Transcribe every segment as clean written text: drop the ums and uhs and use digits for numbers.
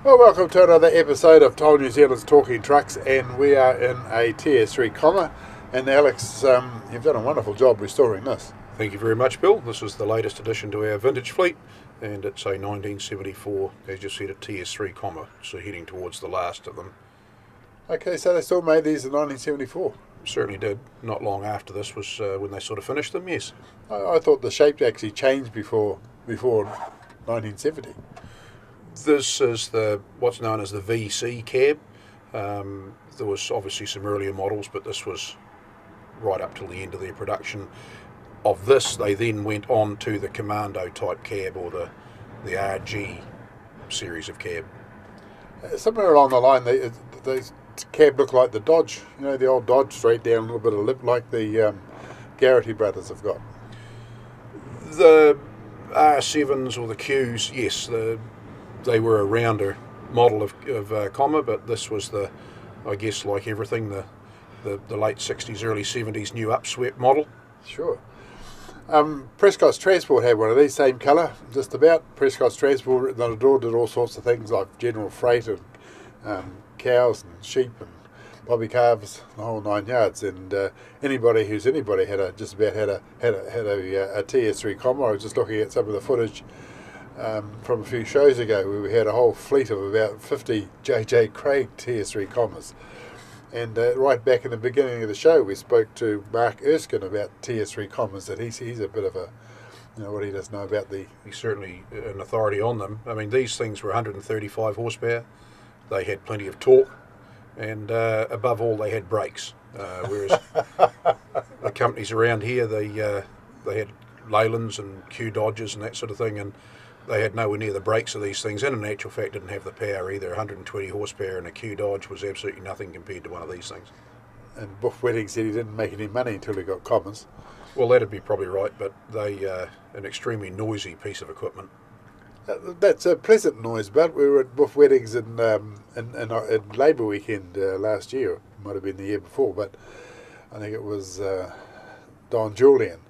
Well, welcome to another episode of Toll New Zealand's Talking Trucks, and we are in a TS3 comma. And Alex, you've done a wonderful job restoring this. Thank you very much, Bill. This is the latest addition to our vintage fleet, and it's a 1974, as you said, a TS3 comma, so heading towards the last of them. Okay, so they still made these in 1974? Certainly did. Not long after this was when they sort of finished them, yes. I thought the shape actually changed before 1970. This is what's known as the VC cab. There was obviously some earlier models, but this was right up till the end of their production. Of this, they then went on to the Commando type cab, or the RG series of cab. Somewhere along the line, the cab looked like the Dodge, the old Dodge, straight down, a little bit of lip, like the Garrity brothers have got. The R7s or the Qs, yes, they were a rounder model of comma, but this was I guess like everything, the late 60s, early 70s new upswept model. Sure. Prescott's Transport had one of these, same colour, just about. Prescott's Transport written on the door, did all sorts of things like general freight and cows and sheep and bobby calves, the whole 9 yards. And anybody who's anybody had just about had a TS3 comma. I was just looking at some of the footage from a few shows ago, where we had a whole fleet of about 50 J.J. Craig TS3 commas. And right back in the beginning of the show, we spoke to Mark Erskine about TS3 commas, that he's a bit of a, what he does know about the... He's certainly an authority on them. I mean, these things were 135 horsepower. They had plenty of torque, and above all, they had brakes. Whereas the companies around here, they had Leylands and Q Dodges and that sort of thing, and they had nowhere near the brakes of these things, and in actual fact didn't have the power either. 120 horsepower and a Q Dodge was absolutely nothing compared to one of these things. And Buff Wedding said he didn't make any money until he got commas. Well, that'd be probably right, but they an extremely noisy piece of equipment. That's a pleasant noise, but we were at Buff Weddings in Labour Weekend last year. It might have been the year before, but I think it was Don Julian.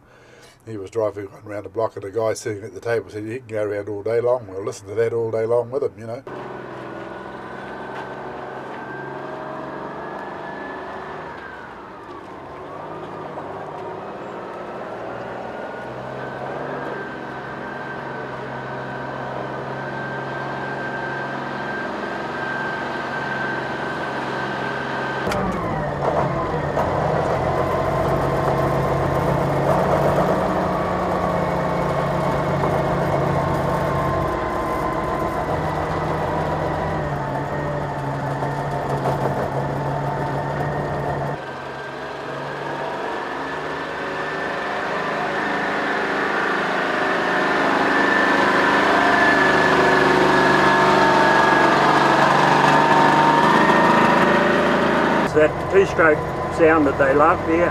He was driving around the block, and the guy sitting at the table said, "You can go around all day long." We'll listen to that all day long with him, That two-stroke sound that they love there.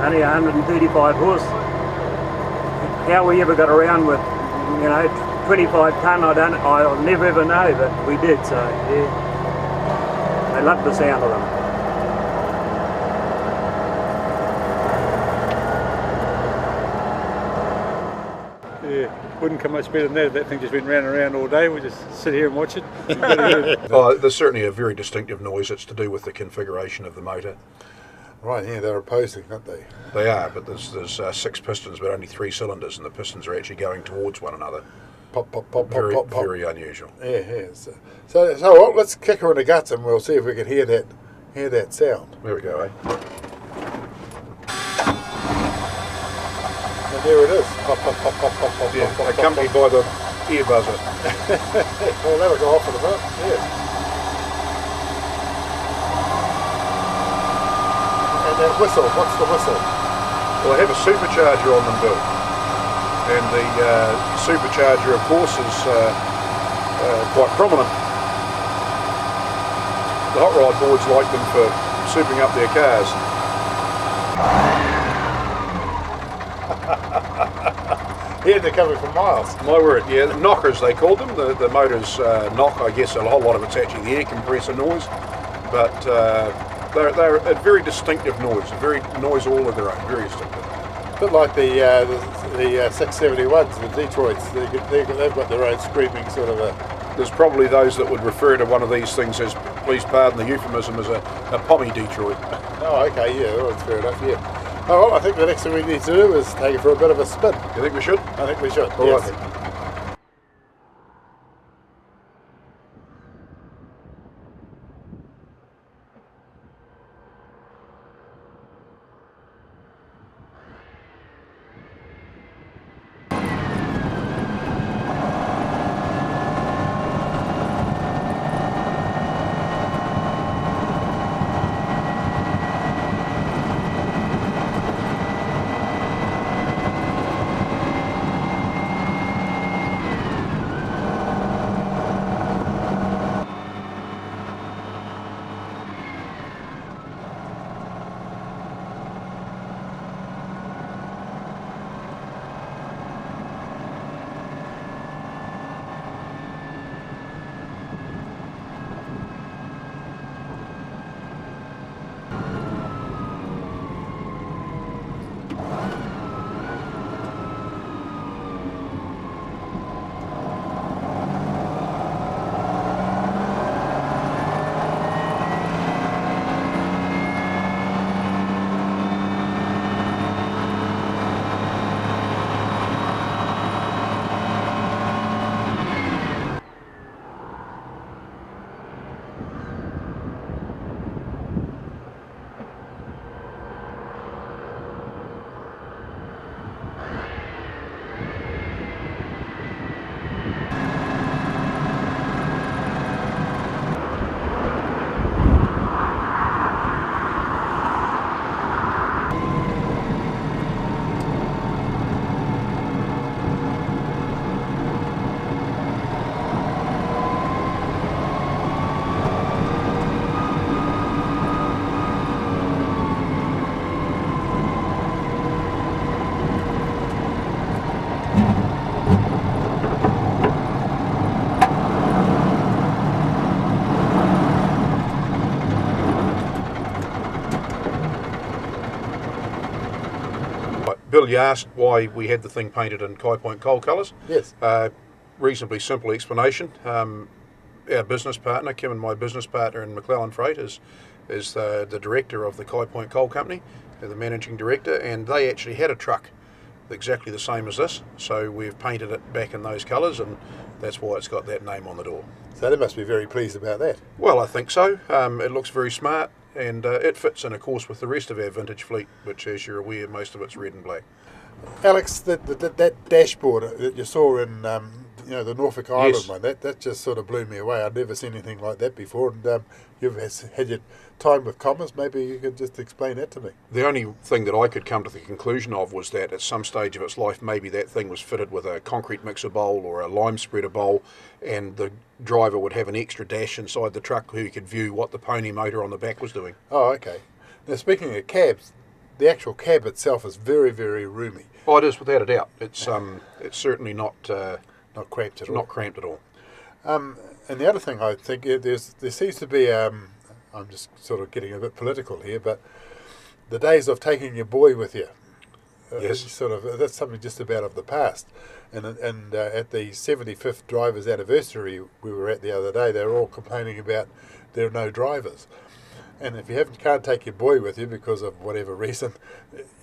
Only 135 horse. How we ever got around with 25 tonne, I'll never ever know, but we did. So yeah, they love the sound of them. Yeah, wouldn't come much better than that if that thing just went round and round all day. We just sit here and watch it. There's certainly a very distinctive noise. It's to do with the configuration of the motor. Right, yeah, they're opposing, aren't they? They are, but there's 6 pistons but only 3 cylinders, and the pistons are actually going towards one another. Pop, pop, pop, Very, pop, pop. very unusual. Yeah. So what? Let's kick her in the guts, and we'll see if we can hear that sound. There we go, eh? And there it is. Pop, pop, pop, pop, pop, pop, Yeah, pop, accompanied by the ear buzzer. Well, that'll go off in a minute. Yeah. And that whistle. What's the whistle? Well, they have a supercharger on them, Bill. And the supercharger, of course, is quite prominent. The hot rod boards like them for souping up their cars. Here they're coming for miles. My word, yeah, knockers they called them. The motors knock, I guess a whole lot of it's actually the air compressor noise, but they're a very distinctive noise, a very noise all of their own, very distinctive. A bit like the 671s, the Detroits. They've got their own screaming sort of a There's probably those that would refer to one of these things as, please pardon the euphemism, as a pommy Detroit. Oh, okay, yeah, well, that's fair enough, yeah. Oh, well, I think the next thing we need to do is take it for a bit of a spin. You think we should? I think we should, All yes. right then. Bill, you asked why we had the thing painted in Kai Point coal colours. Yes. Reasonably simple explanation. Our business partner, Kim and my business partner in McLellan Freight, is the director of the Kai Point Coal Company, the managing director, and they actually had a truck exactly the same as this, so we've painted it back in those colours, and that's why it's got that name on the door. So they must be very pleased about that. Well, I think so. It looks very smart, and it fits in, of course, with the rest of our vintage fleet, which, as you're aware, most of it's red and black. Alex, that dashboard that you saw in the Norfolk Island Yes. one, that just sort of blew me away. I'd never seen anything like that before, and you've had your time with commas. Maybe you could just explain that to me. The only thing that I could come to the conclusion of was that at some stage of its life, maybe that thing was fitted with a concrete mixer bowl or a lime spreader bowl, and the driver would have an extra dash inside the truck who could view what the pony motor on the back was doing. Oh, okay. Now, speaking of cabs, the actual cab itself is very, very roomy. Oh, it is, without a doubt. It's certainly not Not cramped at all. not cramped at all. And the other thing I think, there seems to be, I'm just sort of getting a bit political here, but the days of taking your boy with you, Yes. that's something just about of the past. And at the 75th drivers anniversary we were at the other day, they were all complaining about there are no drivers. And if you can't take your boy with you because of whatever reason,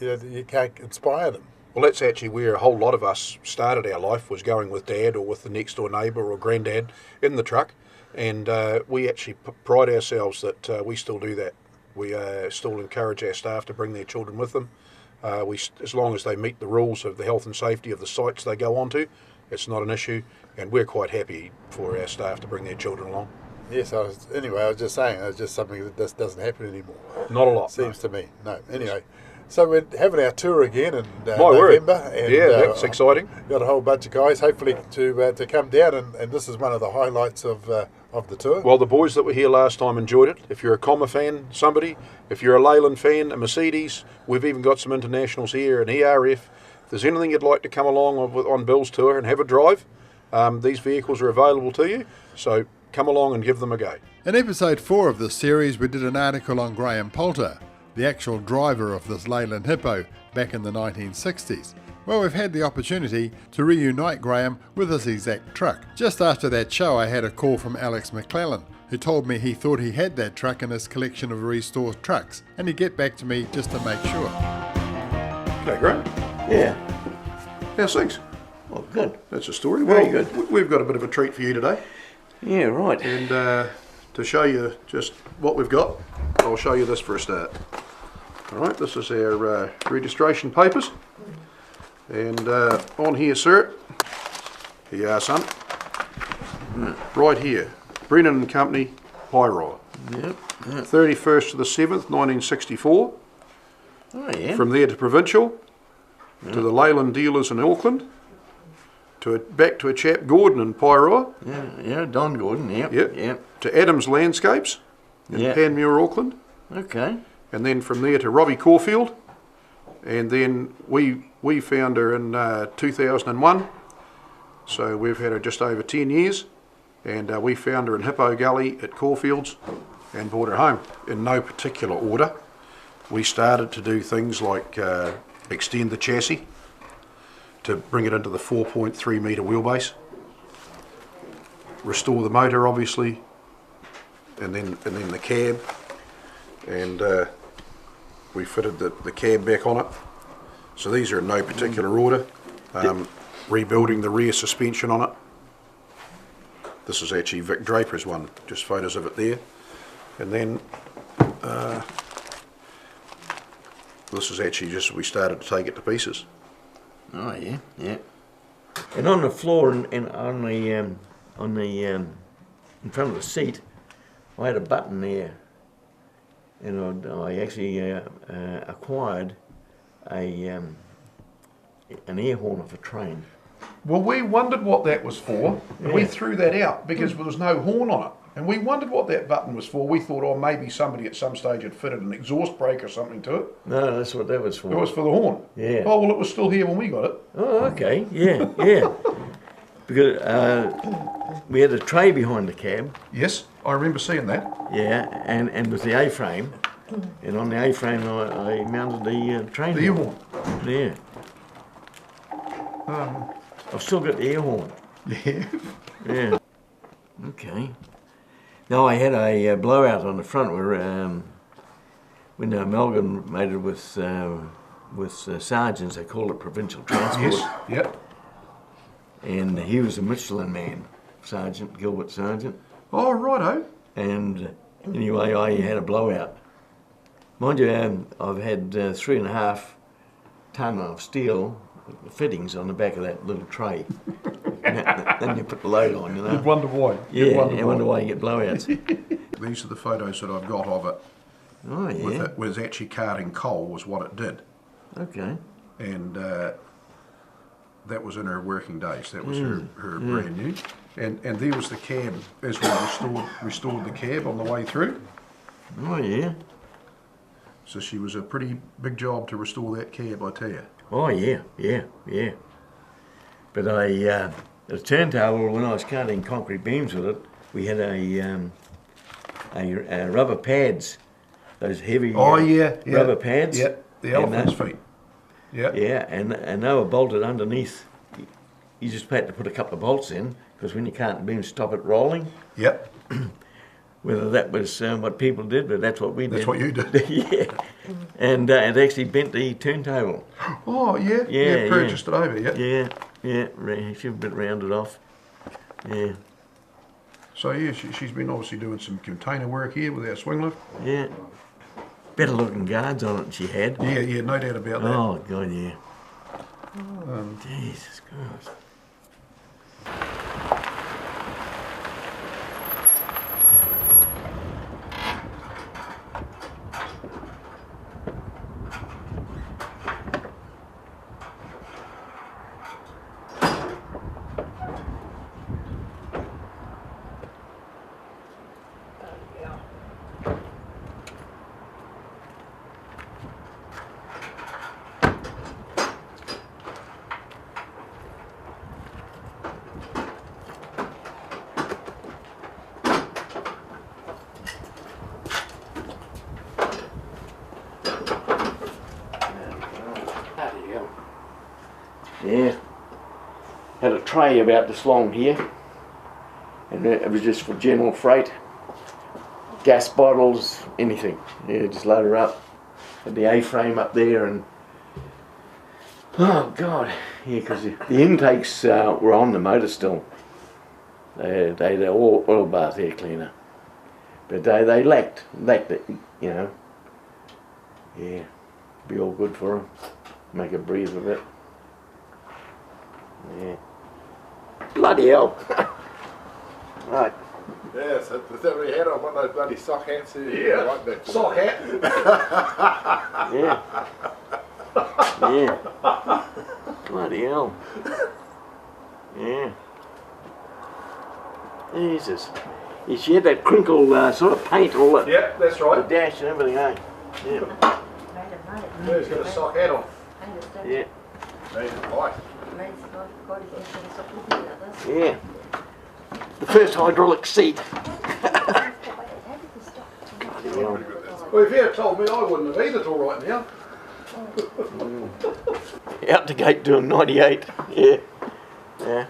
you can't inspire them. Well, that's actually where a whole lot of us started our life, was going with Dad or with the next door neighbour or Granddad in the truck. And we actually pride ourselves that we still do that. We still encourage our staff to bring their children with them. As long as they meet the rules of the health and safety of the sites they go onto, it's not an issue. And we're quite happy for our staff to bring their children along. Yes, I was just saying, it's just something that just doesn't happen anymore. Not a lot. Seems to me. No. Anyway, so we're having our tour again in My word. November. And, Yeah, that's exciting. Got a whole bunch of guys, hopefully, to come down, and this is one of the highlights of the tour. Well, the boys that were here last time enjoyed it. If you're a comma fan, if you're a Leyland fan, a Mercedes, we've even got some internationals here, an ERF. If there's anything you'd like to come along on Bill's tour and have a drive, these vehicles are available to you. So come along and give them a go. In episode 4 of this series, we did an article on Graham Poulter, the actual driver of this Leyland Hippo back in the 1960s. Well, we've had the opportunity to reunite Graham with his exact truck. Just after that show, I had a call from Alex McLellan, who told me he thought he had that truck in his collection of restored trucks, and he'd get back to me just to make sure. Okay, Graham. Yeah. How's things? Oh, good. That's a story. Very Well, good. We've got a bit of a treat for you today. Yeah, right. And to show you just what we've got, I'll show you this for a start. All right, this is our registration papers. And on here, sir, here you are, son. Right here, Brennan and Company, Pyro. Yep. 31st to the 7th, 1964. Oh, yeah. From there to Provincial, to the Leyland dealers in Auckland, back to a chap, Gordon in Pyro. Yeah, Don Gordon, yep. Yep. To Adams Landscapes in Panmure, Auckland. Okay. And then from there to Robbie Caulfield. And then we found her in 2001. So we've had her just over 10 years. And we found her in Hippo Gully at Caulfield's and brought her home in no particular order. We started to do things like extend the chassis to bring it into the 4.3 metre wheelbase, restore the motor obviously, and then the cab, and we fitted the cab back on it. So these are in no particular order. Rebuilding the rear suspension on it. This is actually Vic Draper's one, just photos of it there. And then this is actually just, we started to take it to pieces. Oh, yeah, yeah. And on the floor and on the in front of the seat, I had a button there, and I actually acquired an air horn of a train. Well, we wondered what that was for, and we threw that out because there was no horn on it. And we wondered what that button was for. We thought, oh, maybe somebody at some stage had fitted an exhaust brake or something to it. No, that's what that was for. It was for the horn. Yeah. Oh, well, it was still here when we got it. Oh, okay. Yeah, yeah. Because we had a tray behind the cab. Yes, I remember seeing that. Yeah, and with the A-frame. And on the A-frame, I mounted the train. The air horn. Yeah. I've still got the air horn. Yeah. Yeah. Okay. Now I had a blowout on the front where when amalgamated with sergeants, they called it provincial transport. Yes. Yep. And he was a Michelin man, Sergeant Gilbert Sargent. Oh, righto. And anyway, I had a blowout. Mind you, I've had 3.5 tonne of steel fittings on the back of that little tray. Then you put the load on, you know. You'd wonder why. Yeah, I wonder why you get blowouts. These are the photos that I've got of it. Oh, yeah. With it was actually carting coal was what it did. Okay. And that was in her working days. That was her brand new. And there was the cab as we restored the cab on the way through. Oh, yeah. So she was a pretty big job to restore that cab, I tell you. Oh, yeah, yeah, yeah. But the turntable, when I was cutting concrete beams with it, we had a rubber pads, those heavy rubber pads. Yeah, the elephant's feet. Yeah. Yeah, and they were bolted underneath. You just had to put a couple of bolts in, because when you can't beam stop it rolling. Yep. Whether that was what people did, but that's what we did. That's what you did. Yeah. And it actually bent the turntable. Oh, yeah? Yeah, purchased it over, yeah? Yeah, she was a bit rounded off. Yeah. So, yeah, she's been obviously doing some container work here with our swing lift. Yeah. Better looking guards on it than she had. Yeah, no doubt about that. Oh, God, yeah. Jesus Christ. Yeah. Had a tray about this long here, and it was just for general freight. Gas bottles, anything. Yeah, just load her up. Had the A-frame up there, and oh God, yeah, because the intakes were on the motor still. They had an oil bath air cleaner, but they lacked it, you know. Yeah, be all good for them. Make her breathe a bit. Yeah. Bloody hell. Right. Yes, is that what he had on one of those bloody sock hats? Yeah, Like that. sock hat. Yeah. Yeah. Bloody hell. Yeah. Jesus. Yeah, she had that crinkle sort of paint all the, Yeah, that's the right. dash and everything, eh? Yeah. Yeah, he's got a sock hat on. Yeah. Made it white. Yeah. The first hydraulic seat. Well, if you had told me, I wouldn't have either till right now. Out the gate doing 98. Yeah. Yeah.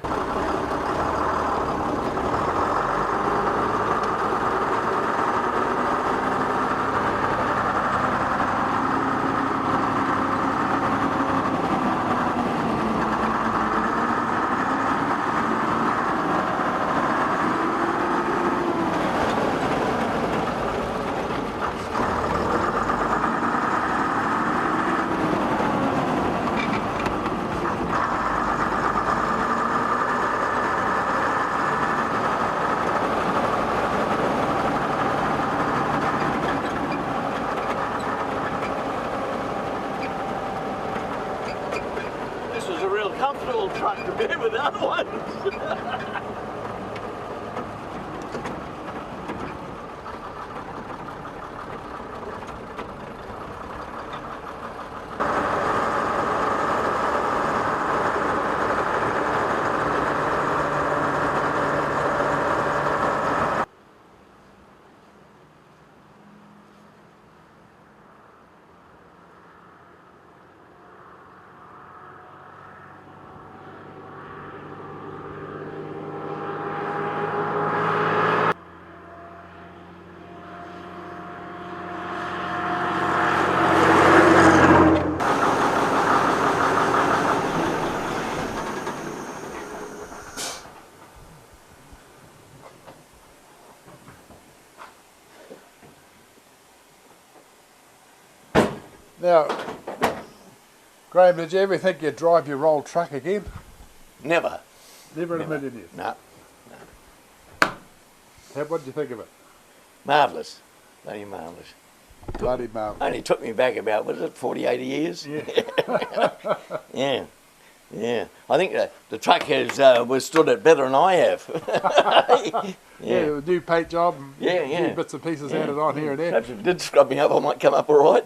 This was a real comfortable truck compared with the other ones. Now, Graham, did you ever think you'd drive your old truck again? Never. Never in a million years. No. What did you think of it? Marvellous. Bloody marvellous. Bloody marvellous. Only took me back about, what is it, 40, 80 years? Yeah. Yeah. Yeah. I think the truck has withstood it better than I have. Yeah, the new paint job, and Yeah, yeah. new bits and pieces added on here and there. Perhaps if it did scrub me up, I might come up all right.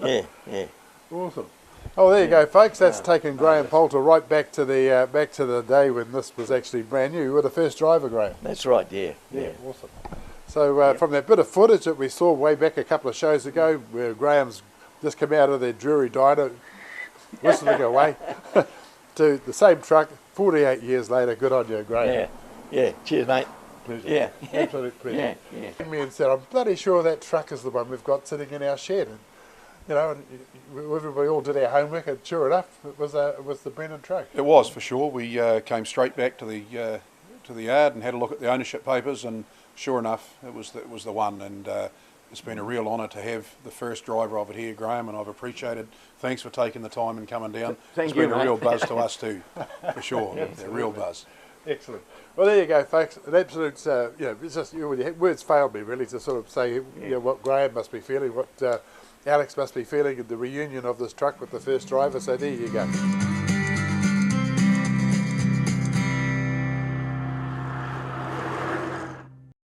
Yeah, yeah. Awesome. Oh, there you go, folks. That's taken Graham Poulter right back to the day when this was actually brand new. You were the first driver, Graham. That's right, yeah. Yeah, awesome. So from that bit of footage that we saw way back a couple of shows ago, where Graham's just come out of their Drury diner, whistling away, to the same truck 48 years later. Good on you, Graham. Yeah, yeah. Cheers, mate. Pleasure. Yeah. Absolute pleasure. Yeah, yeah. Me and said, I'm bloody sure that truck is the one we've got sitting in our shed. And, you know, and everybody all did our homework, and sure enough, it was the Brennan truck. It was, for sure. We came straight back to the yard and had a look at the ownership papers, and sure enough, it was the one. And it's been a real honour to have the first driver of it here, Graham, and I've appreciated. Thanks for taking the time and coming down. Thank It's you, been a mate. real buzz to us too, for sure. A real buzz. Excellent. Well, there you go, folks. An absolute, it's just, words failed me really to sort of say what Graham must be feeling, what Alex must be feeling in the reunion of this truck with the first driver. So there you go.